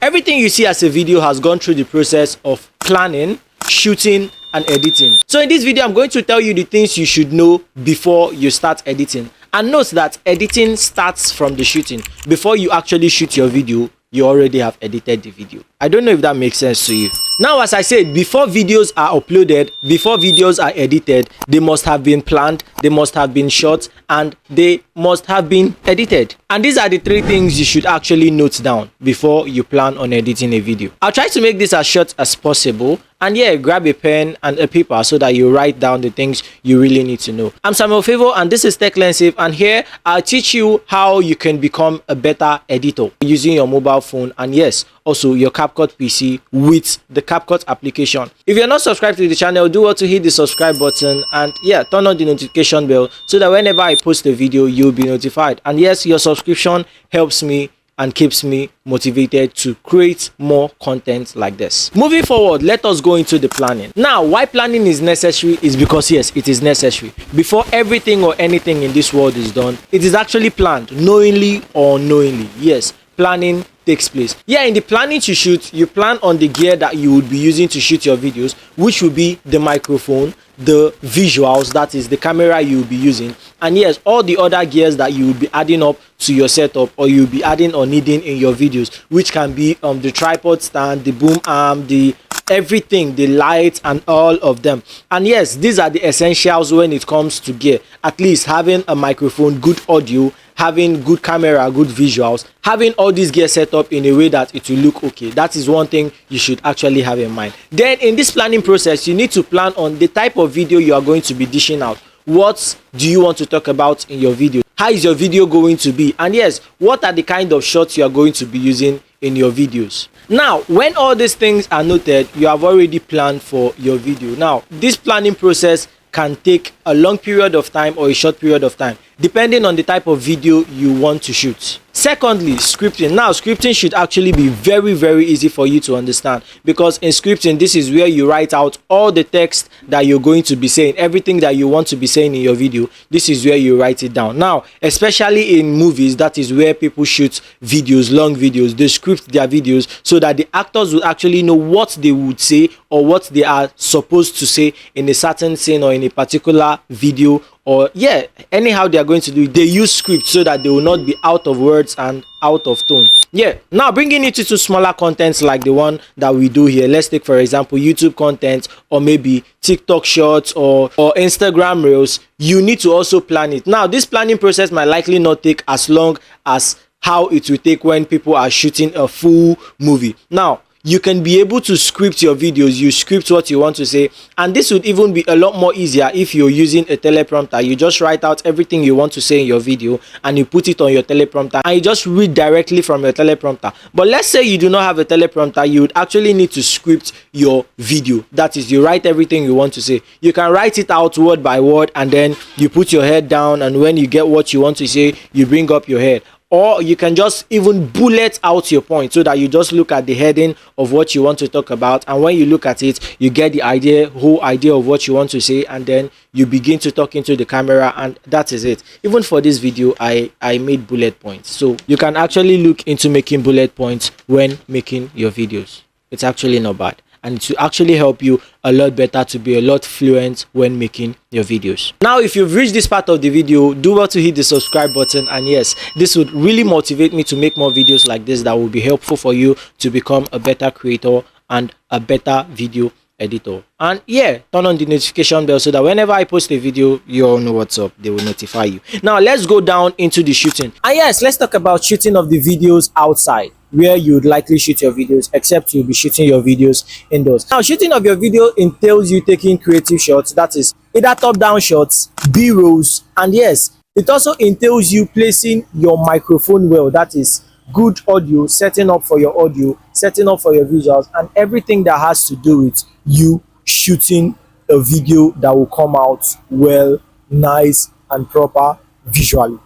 Everything you see as a video has gone through the process of planning, shooting, and editing. So in this video, I'm going to tell you the things you should know before you start editing. And note that editing starts from the shooting. Before you actually shoot your video, you already have edited the video. I don't know if that makes sense to you. Now, as I said, before videos are uploaded, before videos are edited, they must have been planned, they must have been shot, and they must have been edited. And these are the three things you should actually note down before you plan on editing a video. I'll try to make this as short as possible. And yeah, grab a pen and a paper so that you write down the things you really need to know. I'm Samuel Favor and this is TechLensif, and here I'll teach you how you can become a better editor using your mobile phone and yes, also your CapCut PC with the CapCut application. If you're not subscribed to the channel, do well to hit the subscribe button and yeah, turn on the notification bell so that whenever I post a video, you'll be notified. And yes, your subscription helps me and keeps me motivated to create more content like this. Moving forward, let us go into the planning. Now, why planning is necessary is because yes, it is necessary. Before everything or anything in this world is done, it is actually planned, knowingly or unknowingly. Yes, planning takes place. Yeah, in the planning to shoot, you plan on the gear that you would be using to shoot your videos, which will be the microphone, the visuals, that is the camera you will be using, and yes, all the other gears that you will be adding up to your setup or you'll be adding or needing in your videos, which can be the tripod stand, the boom arm, the everything, the lights and all of them. And yes, these are the essentials when it comes to gear. At least having a microphone, good audio, having good camera, good visuals, having all these gear set up in a way that it will look okay. That is one thing you should actually have in mind. Then in this planning process, you need to plan on the type of video you are going to be dishing out. What do you want to talk about in your video? How is your video going to be? And yes, what are the kind of shots you are going to be using in your videos? Now, when all these things are noted, you have already planned for your video. Now, this planning process can take a long period of time or a short period of time, depending on the type of video you want to shoot. Secondly, scripting. Now, scripting should actually be very, very easy for you to understand, because in scripting, this is where you write out all the text that you're going to be saying, everything that you want to be saying in your video. This is where you write it down. Now, especially in movies, that is where people shoot videos, long videos. They script their videos so that the actors will actually know what they would say or what they are supposed to say in a certain scene or in a particular video, or yeah, anyhow they are going to do it. They use script so that they will not be out of words and out of tone. Yeah, now bringing it into smaller contents like the one that we do here. Let's take for example YouTube content or maybe TikTok shorts or Instagram reels. You need to also plan it. Now, this planning process might likely not take as long as how it will take when people are shooting a full movie. Now, you can be able to script your videos. You script what you want to say, and this would even be a lot more easier if you're using a teleprompter. You just write out everything you want to say in your video and you put it on your teleprompter and you just read directly from your teleprompter. But let's say you do not have a teleprompter, you would actually need to script your video. That is, you write everything you want to say. You can write it out word by word and then you put your head down, and when you get what you want to say, you bring up your head. Or you can just even bullet out your point so that you just look at the heading of what you want to talk about, and when you look at it, you get the whole idea of what you want to say, and then you begin to talk into the camera, and that is it. Even for this video, I made bullet points, so you can actually look into making bullet points when making your videos. It's actually not bad, and to actually help you a lot better to be a lot fluent when making your videos. Now, if you've reached this part of the video, do well to hit the subscribe button, and yes, this would really motivate me to make more videos like this that will be helpful for you to become a better creator and a better video editor. And yeah, turn on the notification bell so that whenever I post a video, you all know what's up. They will notify you. Now, let's go down into the shooting. And yes, let's talk about shooting of the videos outside, where you would likely shoot your videos, except you'll be shooting your videos indoors. Now, shooting of your video entails you taking creative shots, that is either top-down shots, B-rolls, and yes, it also entails you placing your microphone well, that is good audio, setting up for your audio, setting up for your visuals, and everything that has to do with you shooting a video that will come out well, nice, and proper visually.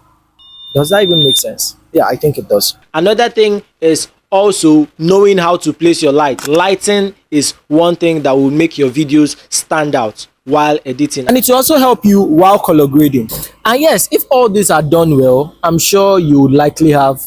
Does that even make sense? Yeah, I think it does. Another thing is also knowing how to place your light. Lighting is one thing that will make your videos stand out while editing, and it will also help you while color grading. And yes, if all these are done well, I'm sure you would likely have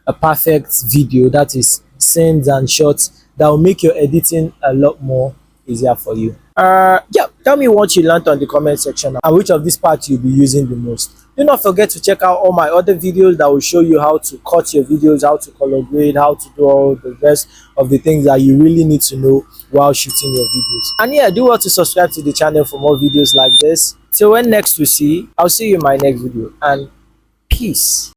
a perfect video that is scenes and shots that will make your editing a lot more easier for you. Yeah, tell me what you learned on the comment section and which of these parts you'll be using the most. Do not forget to check out all my other videos that will show you how to cut your videos, how to color grade, how to do all the rest of the things that you really need to know while shooting your videos. And yeah, do well to subscribe to the channel for more videos like this. Till when next we see, I'll see you in my next video, and peace.